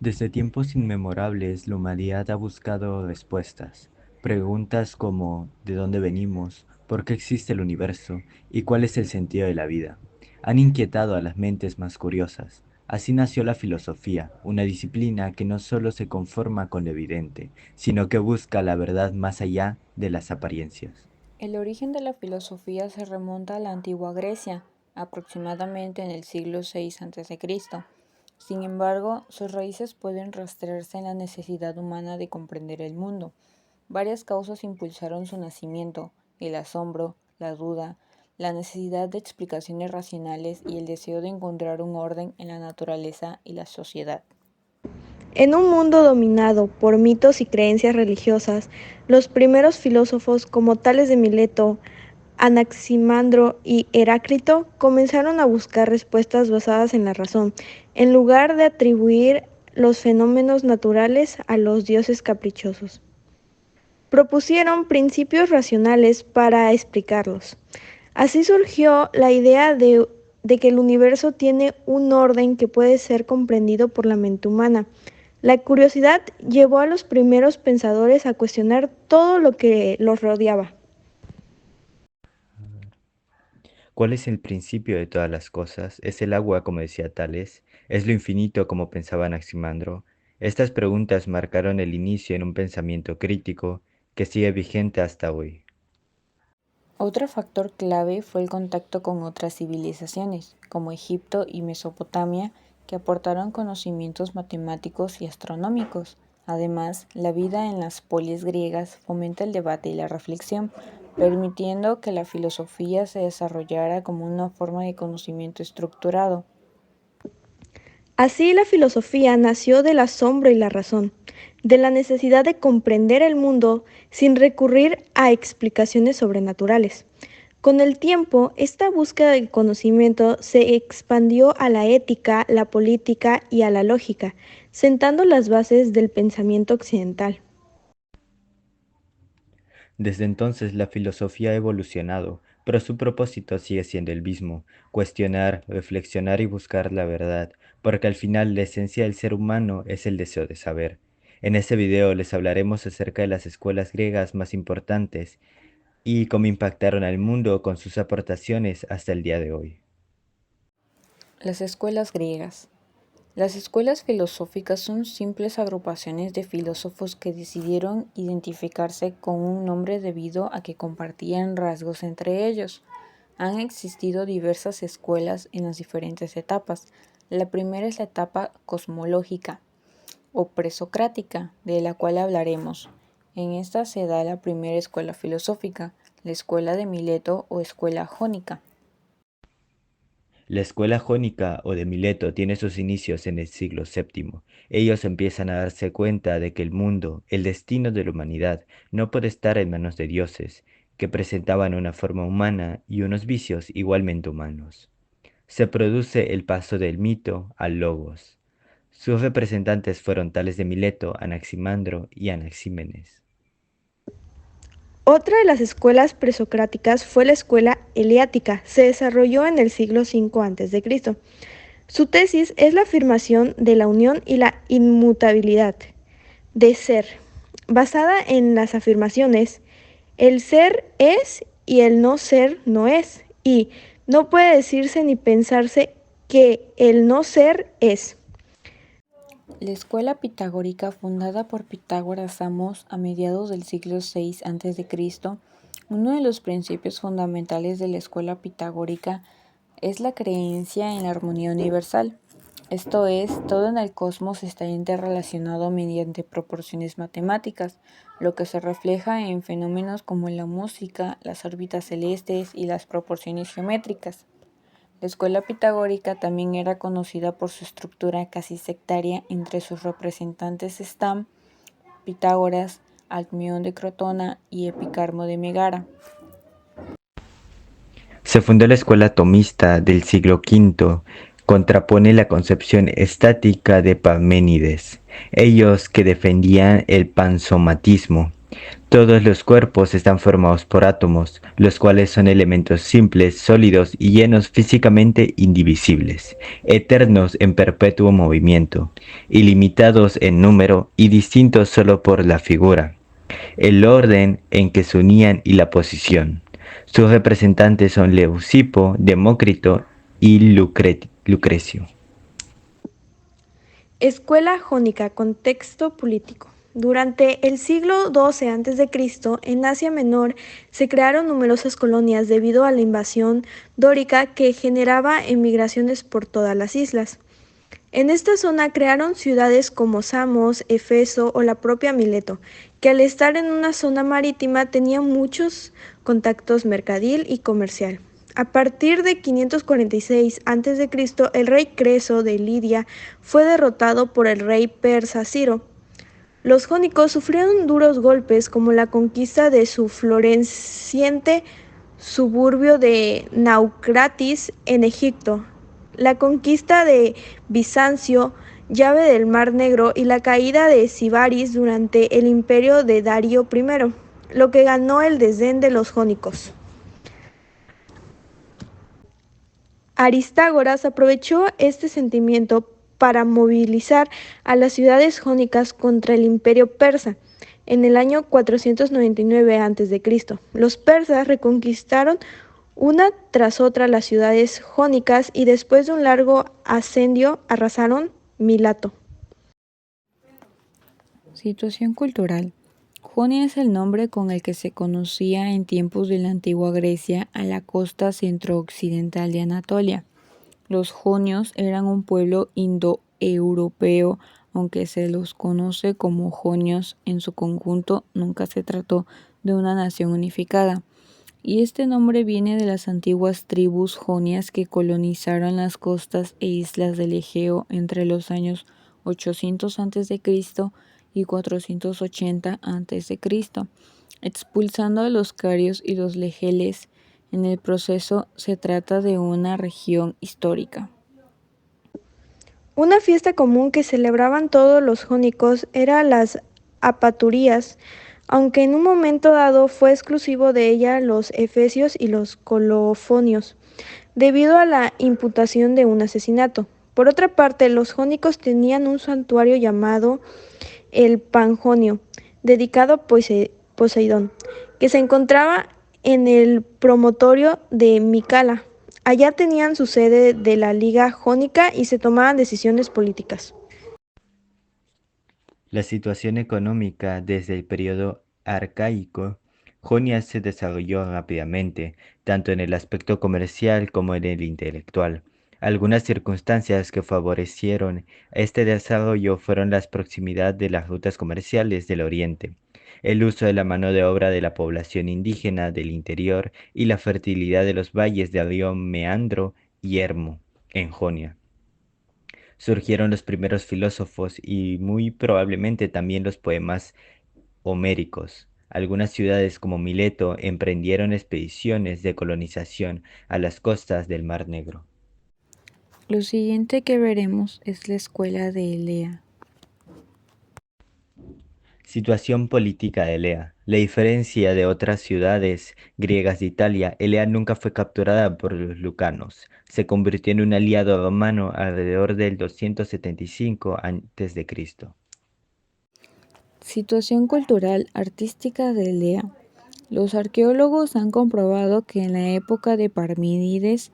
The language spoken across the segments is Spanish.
Desde tiempos inmemorables la humanidad ha buscado respuestas. Preguntas como ¿de dónde venimos? ¿Por qué existe el universo? ¿Y cuál es el sentido de la vida? Han inquietado a las mentes más curiosas. Así nació la filosofía, una disciplina que no solo se conforma con lo evidente, sino que busca la verdad más allá de las apariencias. El origen de la filosofía se remonta a la antigua Grecia, aproximadamente en el siglo VI a.C. Sin embargo, sus raíces pueden rastrearse en la necesidad humana de comprender el mundo. Varias causas impulsaron su nacimiento: el asombro, la duda, la necesidad de explicaciones racionales y el deseo de encontrar un orden en la naturaleza y la sociedad. En un mundo dominado por mitos y creencias religiosas, los primeros filósofos como Tales de Mileto, Anaximandro y Heráclito comenzaron a buscar respuestas basadas en la razón, en lugar de atribuir los fenómenos naturales a los dioses caprichosos. Propusieron principios racionales para explicarlos. Así surgió la idea de que el universo tiene un orden que puede ser comprendido por la mente humana. La curiosidad llevó a los primeros pensadores a cuestionar todo lo que los rodeaba. ¿Cuál es el principio de todas las cosas? ¿Es el agua, como decía Tales? ¿Es lo infinito, como pensaba Anaximandro? Estas preguntas marcaron el inicio en un pensamiento crítico que sigue vigente hasta hoy. Otro factor clave fue el contacto con otras civilizaciones, como Egipto y Mesopotamia, que aportaron conocimientos matemáticos y astronómicos. Además, la vida en las polis griegas fomenta el debate y la reflexión, permitiendo que la filosofía se desarrollara como una forma de conocimiento estructurado. Así la filosofía nació del asombro y la razón, de la necesidad de comprender el mundo sin recurrir a explicaciones sobrenaturales. Con el tiempo, esta búsqueda del conocimiento se expandió a la ética, la política y a la lógica, sentando las bases del pensamiento occidental. Desde entonces la filosofía ha evolucionado, pero su propósito sigue siendo el mismo: cuestionar, reflexionar y buscar la verdad, porque al final la esencia del ser humano es el deseo de saber. En este video les hablaremos acerca de las escuelas griegas más importantes y cómo impactaron al mundo con sus aportaciones hasta el día de hoy. Las escuelas griegas. Las escuelas filosóficas son simples agrupaciones de filósofos que decidieron identificarse con un nombre debido a que compartían rasgos entre ellos. Han existido diversas escuelas en las diferentes etapas. La primera es la etapa cosmológica o presocrática, de la cual hablaremos. En esta se da la primera escuela filosófica, la escuela de Mileto o escuela jónica. La escuela jónica o de Mileto tiene sus inicios en el siglo VII. Ellos empiezan a darse cuenta de que el mundo, el destino de la humanidad, no puede estar en manos de dioses, que presentaban una forma humana y unos vicios igualmente humanos. Se produce el paso del mito al logos. Sus representantes fueron Tales de Mileto, Anaximandro y Anaxímenes. Otra de las escuelas presocráticas fue la escuela eleática. Se desarrolló en el siglo V a.C. Su tesis es la afirmación de la unión y la inmutabilidad de ser, basada en las afirmaciones: el ser es y el no ser no es, y no puede decirse ni pensarse que el no ser es. La escuela pitagórica, fundada por Pitágoras Samos a mediados del siglo VI a.C., uno de los principios fundamentales de la escuela pitagórica es la creencia en la armonía universal. Esto es, todo en el cosmos está interrelacionado mediante proporciones matemáticas, lo que se refleja en fenómenos como la música, las órbitas celestes y las proporciones geométricas. La escuela pitagórica también era conocida por su estructura casi sectaria. Entre sus representantes están Pitágoras, Alcmeón de Crotona y Epicarmo de Megara. Se fundó la escuela tomista del siglo V, contrapone la concepción estática de Parménides, ellos que defendían el pansomatismo. Todos los cuerpos están formados por átomos, los cuales son elementos simples, sólidos y llenos físicamente indivisibles, eternos en perpetuo movimiento, ilimitados en número y distintos solo por la figura, el orden en que se unían y la posición. Sus representantes son Leucipo, Demócrito y Lucrecio. Escuela jónica, contexto político. Durante el siglo XII a.C., en Asia Menor se crearon numerosas colonias debido a la invasión dórica que generaba emigraciones por todas las islas. En esta zona crearon ciudades como Samos, Efeso o la propia Mileto, que al estar en una zona marítima tenían muchos contactos mercantil y comercial. A partir de 546 a.C., el rey Creso de Lidia fue derrotado por el rey persa Ciro. Los jónicos sufrieron duros golpes como la conquista de su floreciente suburbio de Naucratis en Egipto, la conquista de Bizancio, llave del Mar Negro y la caída de Sibaris durante el imperio de Darío I, lo que ganó el desdén de los jónicos. Aristágoras aprovechó este sentimiento para movilizar a las ciudades jónicas contra el imperio persa. En el año 499 a.C., los persas reconquistaron una tras otra las ciudades jónicas y después de un largo asedio arrasaron Milato. Situación cultural. Jonia es el nombre con el que se conocía en tiempos de la antigua Grecia a la costa centro-occidental de Anatolia. Los jonios eran un pueblo indoeuropeo, aunque se los conoce como jonios en su conjunto, nunca se trató de una nación unificada. Y este nombre viene de las antiguas tribus jonias que colonizaron las costas e islas del Egeo entre los años 800 a.C. y 480 a.C., expulsando a los carios y los legeles. En el proceso se trata de una región histórica. Una fiesta común que celebraban todos los jónicos era las apaturías, aunque en un momento dado fue exclusivo de ella los efesios y los colofonios, debido a la imputación de un asesinato. Por otra parte, los jónicos tenían un santuario llamado el Panjonio, dedicado a Poseidón, que se encontraba en el promontorio de Micala. Allá tenían su sede de la Liga Jónica y se tomaban decisiones políticas. La situación económica desde el periodo arcaico, Jonia se desarrolló rápidamente, tanto en el aspecto comercial como en el intelectual. Algunas circunstancias que favorecieron este desarrollo fueron la proximidad de las rutas comerciales del Oriente, el uso de la mano de obra de la población indígena del interior y la fertilidad de los valles del río Meandro y Hermo, en Jonia. Surgieron los primeros filósofos y muy probablemente también los poemas homéricos. Algunas ciudades como Mileto emprendieron expediciones de colonización a las costas del Mar Negro. Lo siguiente que veremos es la escuela de Elea. Situación política de Elea. La diferencia de otras ciudades griegas de Italia, Elea nunca fue capturada por los lucanos. Se convirtió en un aliado romano alrededor del 275 a.C. Situación cultural artística de Elea. Los arqueólogos han comprobado que en la época de Parménides,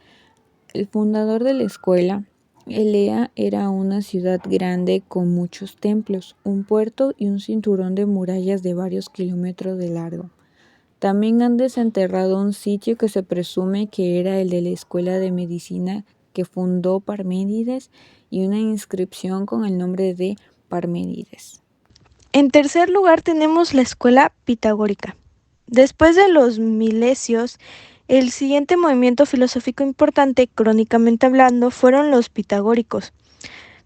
el fundador de la escuela, Elea era una ciudad grande con muchos templos, un puerto y un cinturón de murallas de varios kilómetros de largo. También han desenterrado un sitio que se presume que era el de la escuela de medicina que fundó Parménides y una inscripción con el nombre de Parménides. En tercer lugar tenemos la escuela pitagórica. Después de los milesios, el siguiente movimiento filosófico importante, crónicamente hablando, fueron los pitagóricos.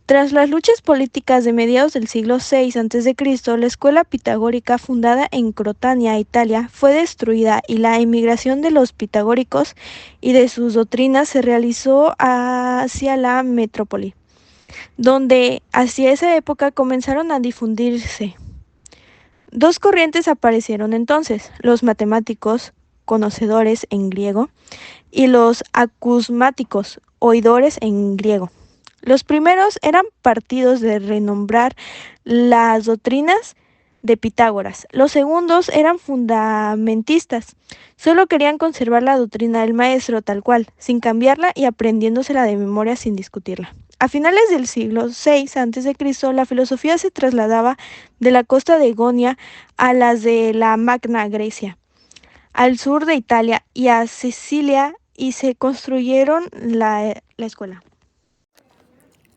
Tras las luchas políticas de mediados del siglo VI a.C., la escuela pitagórica fundada en Crotania, Italia, fue destruida y la emigración de los pitagóricos y de sus doctrinas se realizó hacia la metrópoli, donde hacia esa época comenzaron a difundirse. Dos corrientes aparecieron entonces, los matemáticos, conocedores en griego, y los acusmáticos, oidores en griego. Los primeros eran partidos de renombrar las doctrinas de Pitágoras. Los segundos eran fundamentistas. Solo querían conservar la doctrina del maestro tal cual, sin cambiarla y aprendiéndosela de memoria sin discutirla. A finales del siglo VI a.C., la filosofía se trasladaba de la costa de Jonia a las de la Magna Grecia, al sur de Italia y a Sicilia, y se construyeron la escuela.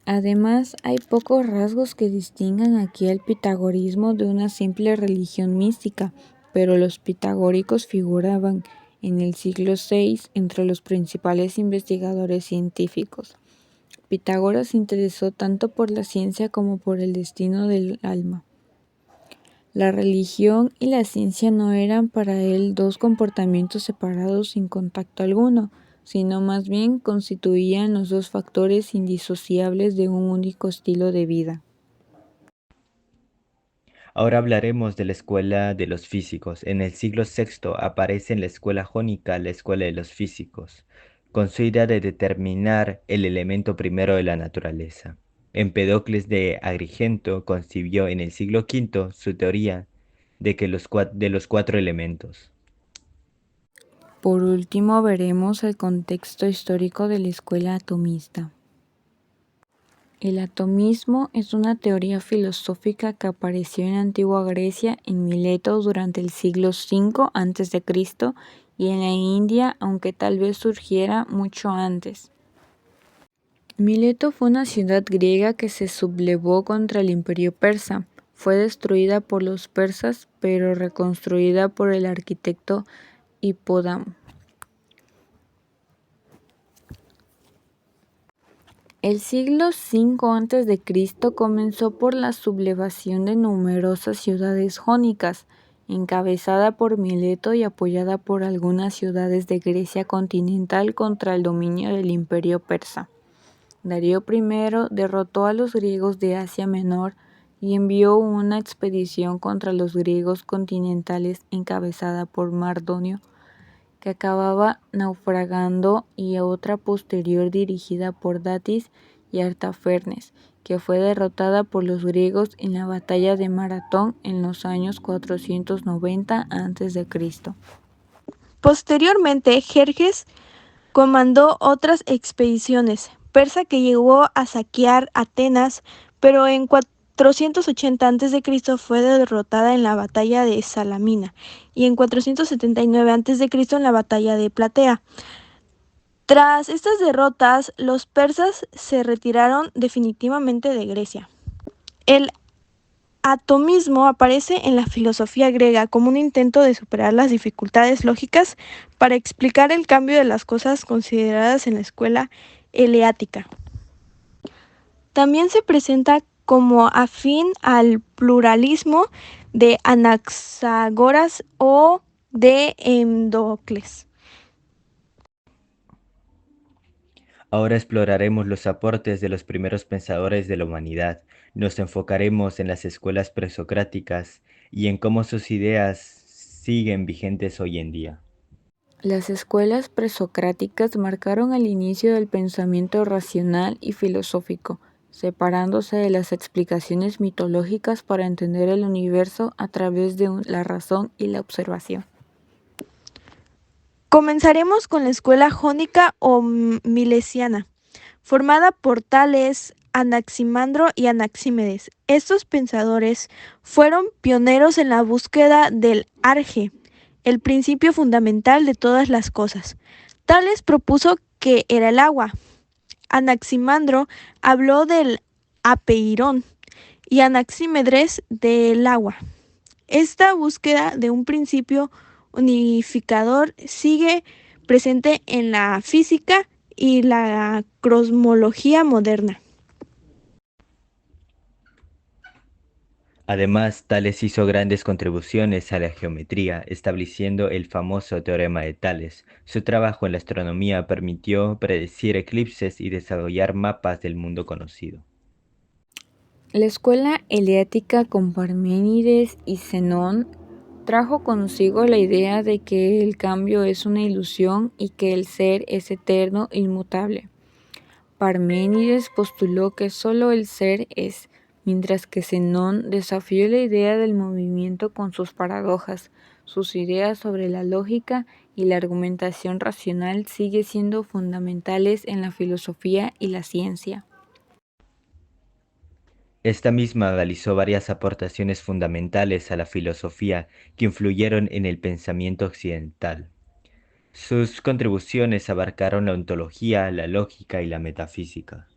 Además, hay pocos rasgos que distingan aquí al pitagorismo de una simple religión mística, pero los pitagóricos figuraban en el siglo VI entre los principales investigadores científicos. Pitágoras se interesó tanto por la ciencia como por el destino del alma. La religión y la ciencia no eran para él dos comportamientos separados sin contacto alguno, sino más bien constituían los dos factores indisociables de un único estilo de vida. Ahora hablaremos de la escuela de los físicos. En el siglo VI aparece en la escuela jónica la escuela de los físicos, con su idea de determinar el elemento primero de la naturaleza. Empedocles de Agrigento concibió en el siglo V su teoría de los cuatro elementos. Por último, veremos el contexto histórico de la escuela atomista. El atomismo es una teoría filosófica que apareció en la antigua Grecia, en Mileto durante el siglo V a.C. y en la India, aunque tal vez surgiera mucho antes. Mileto fue una ciudad griega que se sublevó contra el imperio persa. Fue destruida por los persas, pero reconstruida por el arquitecto Hipódamo. El siglo V a.C. comenzó por la sublevación de numerosas ciudades jónicas, encabezada por Mileto y apoyada por algunas ciudades de Grecia continental contra el dominio del imperio persa. Darío I derrotó a los griegos de Asia Menor y envió una expedición contra los griegos continentales encabezada por Mardonio, que acababa naufragando, y otra posterior dirigida por Datis y Artafernes, que fue derrotada por los griegos en la batalla de Maratón en los años 490 a.C. Posteriormente, Jerjes comandó otras expediciones persa que llegó a saquear Atenas, pero en 480 a.C. fue derrotada en la batalla de Salamina y en 479 a.C. en la batalla de Platea. Tras estas derrotas, los persas se retiraron definitivamente de Grecia. El atomismo aparece en la filosofía griega como un intento de superar las dificultades lógicas para explicar el cambio de las cosas consideradas en la escuela eleática. También se presenta como afín al pluralismo de Anaxágoras o de Empedocles. Ahora exploraremos los aportes de los primeros pensadores de la humanidad. Nos enfocaremos en las escuelas presocráticas y en cómo sus ideas siguen vigentes hoy en día. Las escuelas presocráticas marcaron el inicio del pensamiento racional y filosófico, separándose de las explicaciones mitológicas para entender el universo a través de la razón y la observación. Comenzaremos con la escuela jónica o milesiana, formada por Tales, Anaximandro y Anaxímedes. Estos pensadores fueron pioneros en la búsqueda del arge, el principio fundamental de todas las cosas. Tales propuso que era el agua. Anaximandro habló del apeirón y Anaxímedes del agua. Esta búsqueda de un principio unificador sigue presente en la física y la cosmología moderna. Además, Tales hizo grandes contribuciones a la geometría, estableciendo el famoso teorema de Tales. Su trabajo en la astronomía permitió predecir eclipses y desarrollar mapas del mundo conocido. La escuela eleática con Parménides y Zenón trajo consigo la idea de que el cambio es una ilusión y que el ser es eterno e inmutable. Parménides postuló que solo el ser es, mientras que Zenón desafió la idea del movimiento con sus paradojas. Sus ideas sobre la lógica y la argumentación racional siguen siendo fundamentales en la filosofía y la ciencia. Esta misma realizó varias aportaciones fundamentales a la filosofía que influyeron en el pensamiento occidental. Sus contribuciones abarcaron la ontología, la lógica y la metafísica.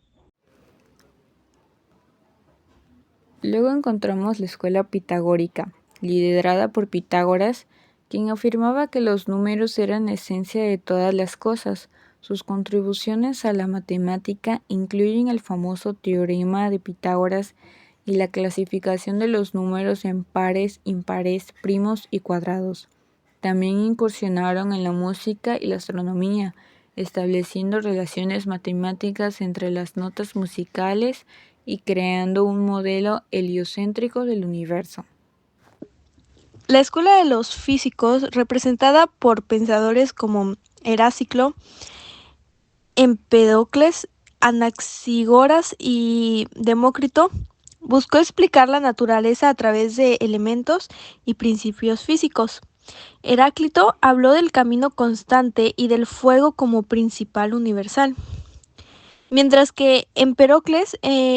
Luego encontramos la escuela pitagórica, liderada por Pitágoras, quien afirmaba que los números eran la esencia de todas las cosas. Sus contribuciones a la matemática incluyen el famoso teorema de Pitágoras y la clasificación de los números en pares, impares, primos y cuadrados. También incursionaron en la música y la astronomía, estableciendo relaciones matemáticas entre las notas musicales y creando un modelo heliocéntrico del universo. La escuela de los físicos, representada por pensadores como Heráclito, Empédocles, Anaxígoras y Demócrito, buscó explicar la naturaleza a través de elementos y principios físicos. Heráclito habló del camino constante y del fuego como principal universal, mientras que Empédocles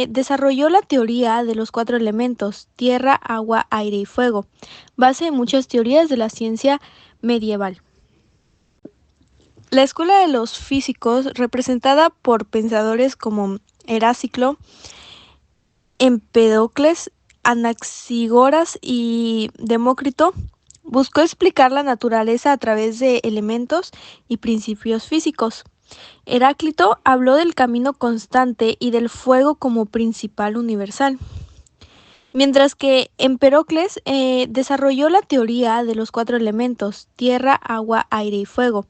desarrolló la teoría de los cuatro elementos: tierra, agua, aire y fuego, base de muchas teorías de la ciencia medieval. La escuela de los físicos, representada por pensadores como Heráclito, Empédocles, Anaxígoras y Demócrito, buscó explicar la naturaleza a través de elementos y principios físicos. Heráclito habló del camino constante y del fuego como principal universal, mientras que Empédocles desarrolló la teoría de los cuatro elementos: tierra, agua, aire y fuego,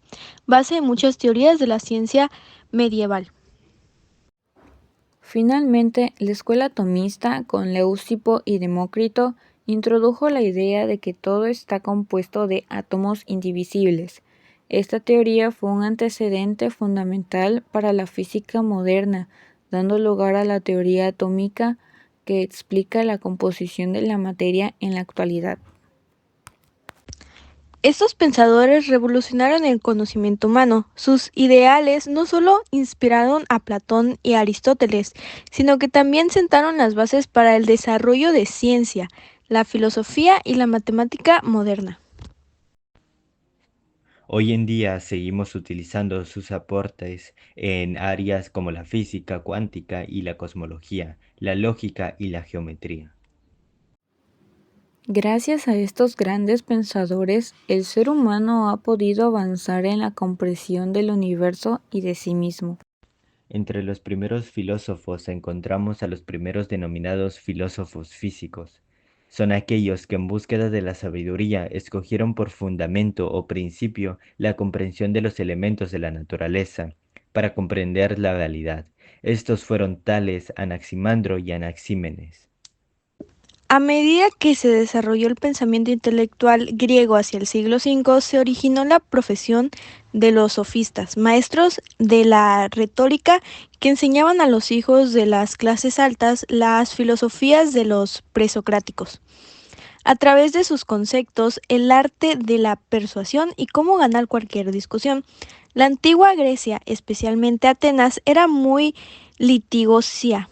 base de muchas teorías de la ciencia medieval. Finalmente, la escuela atomista, con Leucipo y Demócrito, introdujo la idea de que todo está compuesto de átomos indivisibles. Esta teoría fue un antecedente fundamental para la física moderna, dando lugar a la teoría atómica que explica la composición de la materia en la actualidad. Estos pensadores revolucionaron el conocimiento humano. Sus ideales no solo inspiraron a Platón y a Aristóteles, sino que también sentaron las bases para el desarrollo de ciencia, la filosofía y la matemática moderna. Hoy en día seguimos utilizando sus aportes en áreas como la física cuántica y la cosmología, la lógica y la geometría. Gracias a estos grandes pensadores, el ser humano ha podido avanzar en la comprensión del universo y de sí mismo. Entre los primeros filósofos encontramos a los primeros denominados filósofos físicos. Son aquellos que en búsqueda de la sabiduría escogieron por fundamento o principio la comprensión de los elementos de la naturaleza para comprender la realidad. Estos fueron tales Anaximandro y Anaxímenes. A medida que se desarrolló el pensamiento intelectual griego hacia el siglo V, se originó la profesión de los sofistas, maestros de la retórica que enseñaban a los hijos de las clases altas las filosofías de los presocráticos. A través de sus conceptos, el arte de la persuasión y cómo ganar cualquier discusión. La antigua Grecia, especialmente Atenas, era muy litigiosa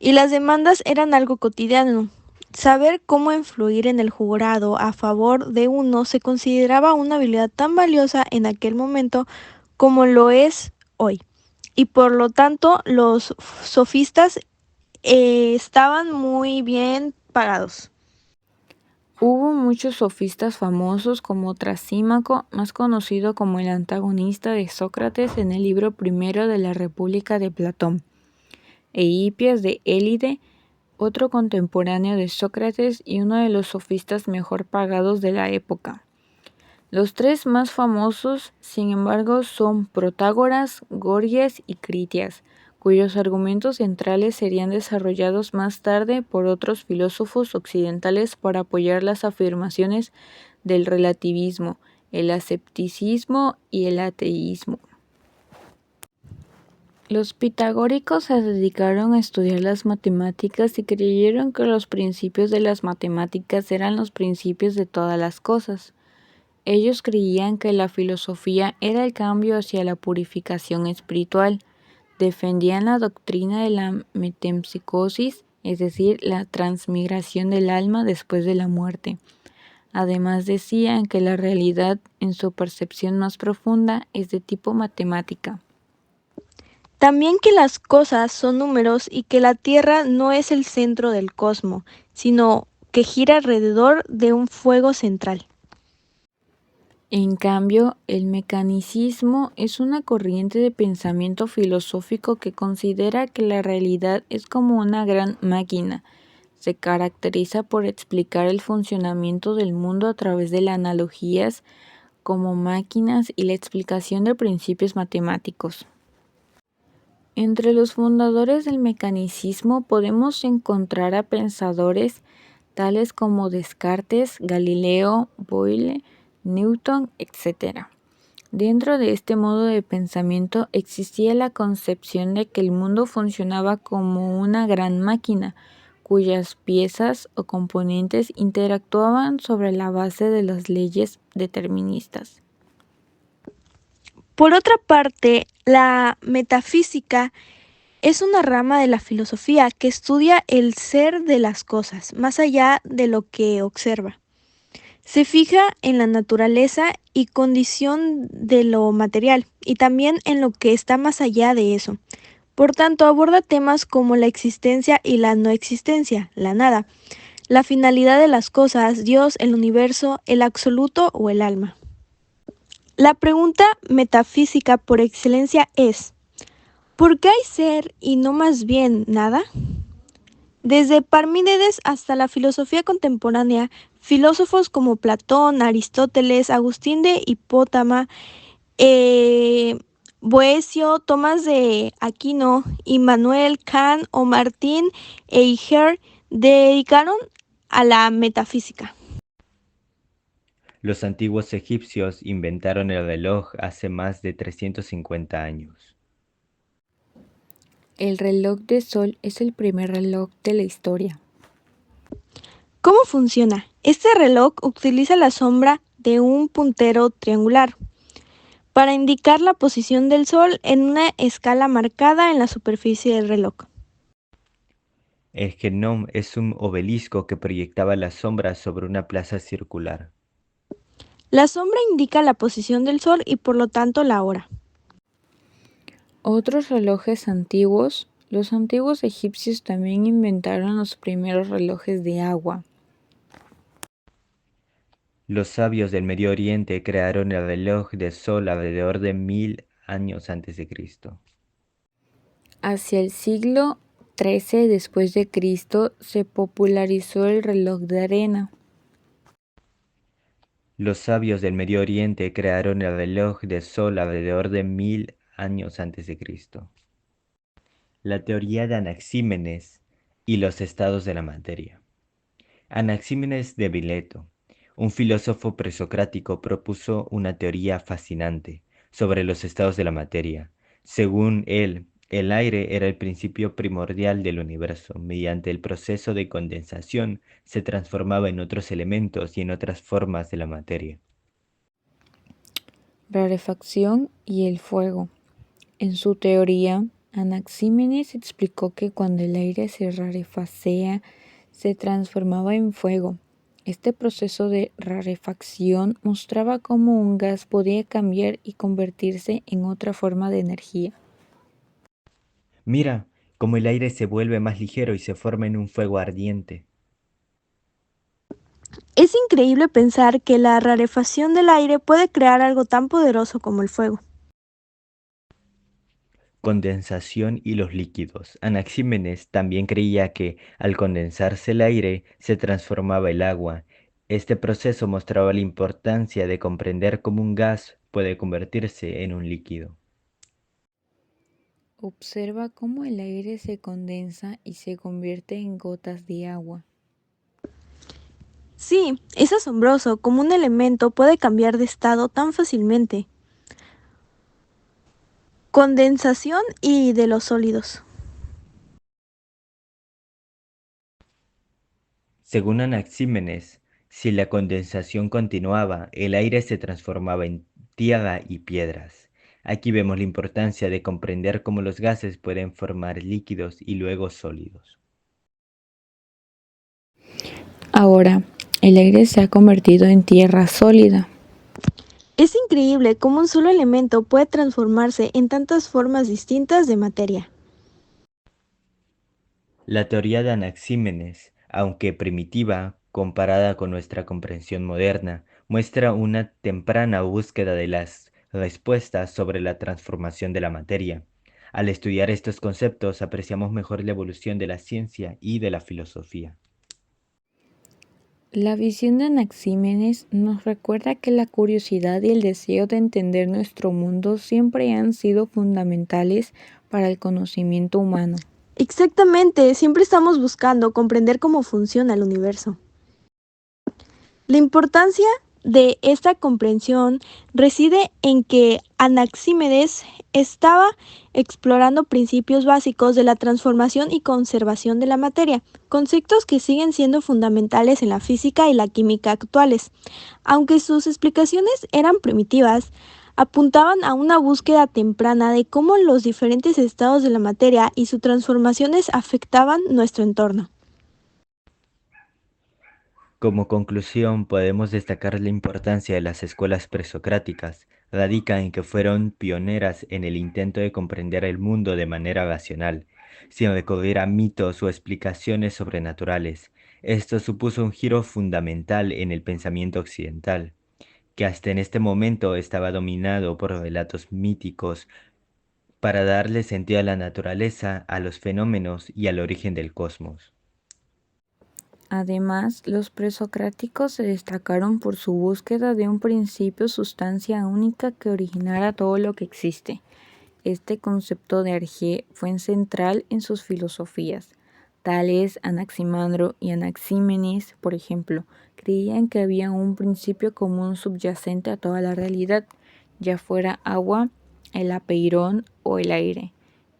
y las demandas eran algo cotidiano. Saber cómo influir en el jurado a favor de uno se consideraba una habilidad tan valiosa en aquel momento como lo es hoy. Y por lo tanto, los sofistas estaban muy bien pagados. Hubo muchos sofistas famosos como Trasímaco, más conocido como el antagonista de Sócrates en el libro primero de la República de Platón, e Hipias de Élide, otro contemporáneo de Sócrates y uno de los sofistas mejor pagados de la época. Los tres más famosos, sin embargo, son Protágoras, Gorgias y Critias, cuyos argumentos centrales serían desarrollados más tarde por otros filósofos occidentales para apoyar las afirmaciones del relativismo, el escepticismo y el ateísmo. Los pitagóricos se dedicaron a estudiar las matemáticas y creyeron que los principios de las matemáticas eran los principios de todas las cosas. Ellos creían que la filosofía era el cambio hacia la purificación espiritual. Defendían la doctrina de la metempsicosis, es decir, la transmigración del alma después de la muerte. Además decían que la realidad, en su percepción más profunda, es de tipo matemática. También que las cosas son números y que la Tierra no es el centro del cosmos, sino que gira alrededor de un fuego central. En cambio, el mecanicismo es una corriente de pensamiento filosófico que considera que la realidad es como una gran máquina. Se caracteriza por explicar el funcionamiento del mundo a través de las analogías como máquinas y la explicación de principios matemáticos. Entre los fundadores del mecanicismo podemos encontrar a pensadores tales como Descartes, Galileo, Boyle, Newton, etc. Dentro de este modo de pensamiento existía la concepción de que el mundo funcionaba como una gran máquina, cuyas piezas o componentes interactuaban sobre la base de las leyes deterministas. Por otra parte, la metafísica es una rama de la filosofía que estudia el ser de las cosas, más allá de lo que observa. Se fija en la naturaleza y condición de lo material y también en lo que está más allá de eso. Por tanto, aborda temas como la existencia y la no existencia, la nada, la finalidad de las cosas, Dios, el universo, el absoluto o el alma. La pregunta metafísica por excelencia es: ¿por qué hay ser y no más bien nada? Desde Parménides hasta la filosofía contemporánea, filósofos como Platón, Aristóteles, Agustín de Hipótama, Boecio, Tomás de Aquino, Immanuel Kant o Martín Heidegger dedicaron a la metafísica. Los antiguos egipcios inventaron el reloj hace más de 350 años. El reloj de sol es el primer reloj de la historia. ¿Cómo funciona? Este reloj utiliza la sombra de un puntero triangular para indicar la posición del sol en una escala marcada en la superficie del reloj. El genón es un obelisco que proyectaba la sombra sobre una plaza circular. La sombra indica la posición del sol y por lo tanto la hora. Otros relojes antiguos. Los antiguos egipcios también inventaron los primeros relojes de agua. Los sabios del Medio Oriente crearon el reloj de sol alrededor de 1000 años antes de Cristo. Hacia el siglo XIII después de Cristo se popularizó el reloj de arena. Los sabios del Medio Oriente crearon el reloj de sol alrededor de 1000 años antes de Cristo. La teoría de Anaxímenes y los estados de la materia. Anaxímenes de Mileto, un filósofo presocrático, propuso una teoría fascinante sobre los estados de la materia. Según él, el aire era el principio primordial del universo. Mediante el proceso de condensación se transformaba en otros elementos y en otras formas de la materia. Rarefacción y el fuego. En su teoría, Anaxímenes explicó que cuando el aire se rarefacea, se transformaba en fuego. Este proceso de rarefacción mostraba cómo un gas podía cambiar y convertirse en otra forma de energía. Mira cómo el aire se vuelve más ligero y se forma en un fuego ardiente. Es increíble pensar que la rarefacción del aire puede crear algo tan poderoso como el fuego. Condensación y los líquidos. Anaxímenes también creía que al condensarse el aire se transformaba el agua. Este proceso mostraba la importancia de comprender cómo un gas puede convertirse en un líquido. Observa cómo el aire se condensa y se convierte en gotas de agua. Sí, es asombroso cómo un elemento puede cambiar de estado tan fácilmente. Condensación y de los sólidos. Según Anaxímenes, si la condensación continuaba, el aire se transformaba en tierra y piedras. Aquí vemos la importancia de comprender cómo los gases pueden formar líquidos y luego sólidos. Ahora, el aire se ha convertido en tierra sólida. Es increíble cómo un solo elemento puede transformarse en tantas formas distintas de materia. La teoría de Anaxímenes, aunque primitiva comparada con nuestra comprensión moderna, muestra una temprana búsqueda de las respuestas sobre la transformación de la materia. Al estudiar estos conceptos apreciamos mejor la evolución de la ciencia y de la filosofía. La visión de Anaxímenes nos recuerda que la curiosidad y el deseo de entender nuestro mundo siempre han sido fundamentales para el conocimiento humano. Exactamente, siempre estamos buscando comprender cómo funciona el universo. La importancia de esta comprensión reside en que Anaxímenes estaba explorando principios básicos de la transformación y conservación de la materia, conceptos que siguen siendo fundamentales en la física y la química actuales. Aunque sus explicaciones eran primitivas, apuntaban a una búsqueda temprana de cómo los diferentes estados de la materia y sus transformaciones afectaban nuestro entorno. Como conclusión, podemos destacar la importancia de las escuelas presocráticas. Radica en que fueron pioneras en el intento de comprender el mundo de manera racional, sin recurrir a mitos o explicaciones sobrenaturales. Esto supuso un giro fundamental en el pensamiento occidental, que hasta en este momento estaba dominado por relatos míticos para darle sentido a la naturaleza, a los fenómenos y al origen del cosmos. Además, los presocráticos se destacaron por su búsqueda de un principio sustancia única que originara todo lo que existe. Este concepto de arjé fue central en sus filosofías. Tales Anaximandro y Anaxímenes, por ejemplo, creían que había un principio común subyacente a toda la realidad, ya fuera agua, el apeirón o el aire.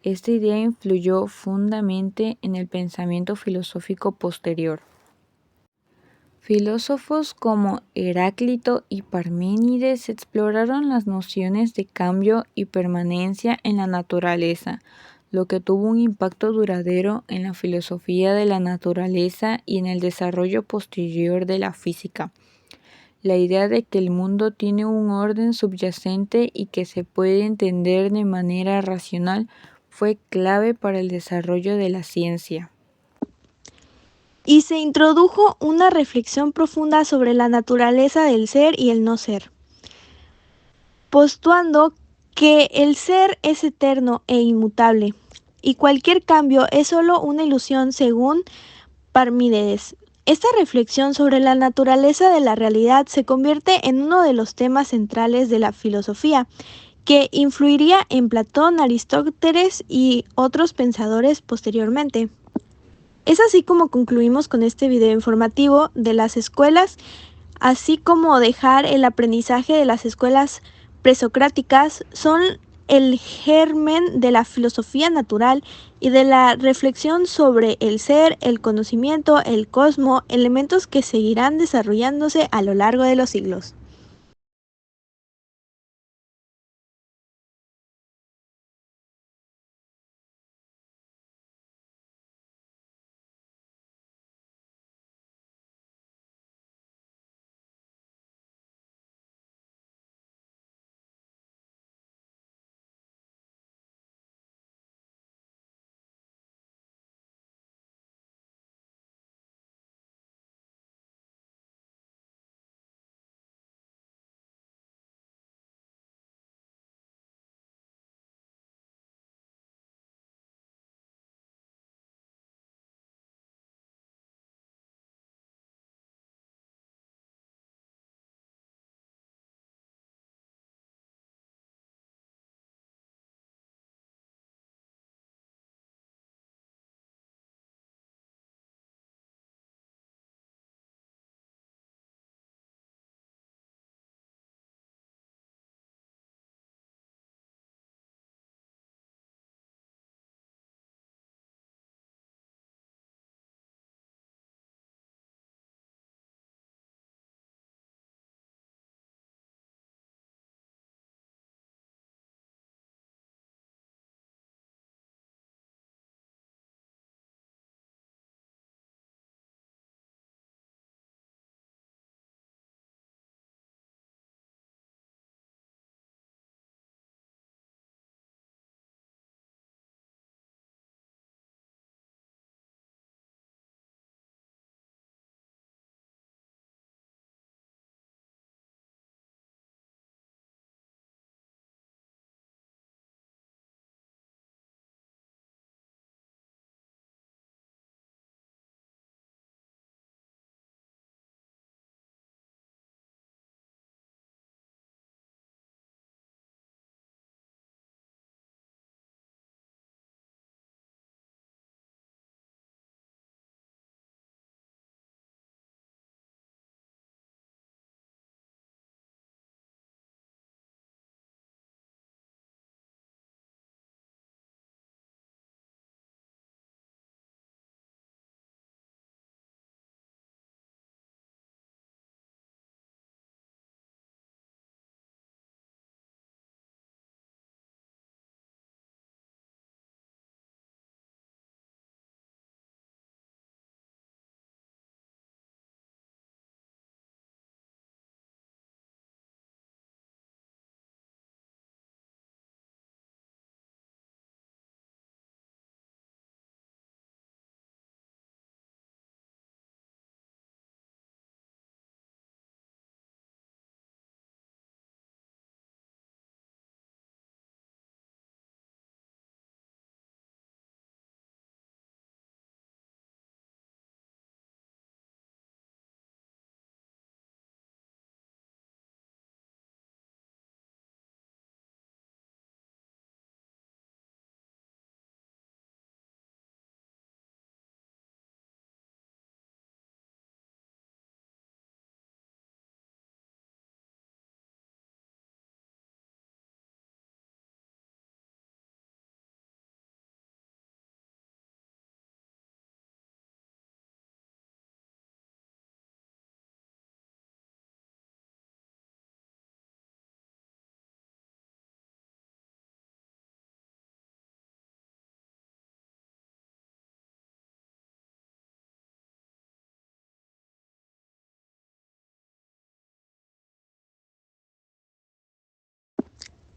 Esta idea influyó fundamentalmente en el pensamiento filosófico posterior. Filósofos como Heráclito y Parménides exploraron las nociones de cambio y permanencia en la naturaleza, lo que tuvo un impacto duradero en la filosofía de la naturaleza y en el desarrollo posterior de la física. La idea de que el mundo tiene un orden subyacente y que se puede entender de manera racional fue clave para el desarrollo de la ciencia. Y se introdujo una reflexión profunda sobre la naturaleza del ser y el no ser, postulando que el ser es eterno e inmutable, y cualquier cambio es solo una ilusión según Parménides. Esta reflexión sobre la naturaleza de la realidad se convierte en uno de los temas centrales de la filosofía, que influiría en Platón, Aristóteles y otros pensadores posteriormente. Es así como concluimos con este video informativo de las escuelas, así como dejar el aprendizaje de las escuelas presocráticas son el germen de la filosofía natural y de la reflexión sobre el ser, el conocimiento, el cosmos, elementos que seguirán desarrollándose a lo largo de los siglos.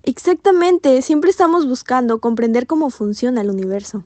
Exactamente, siempre estamos buscando comprender cómo funciona el universo.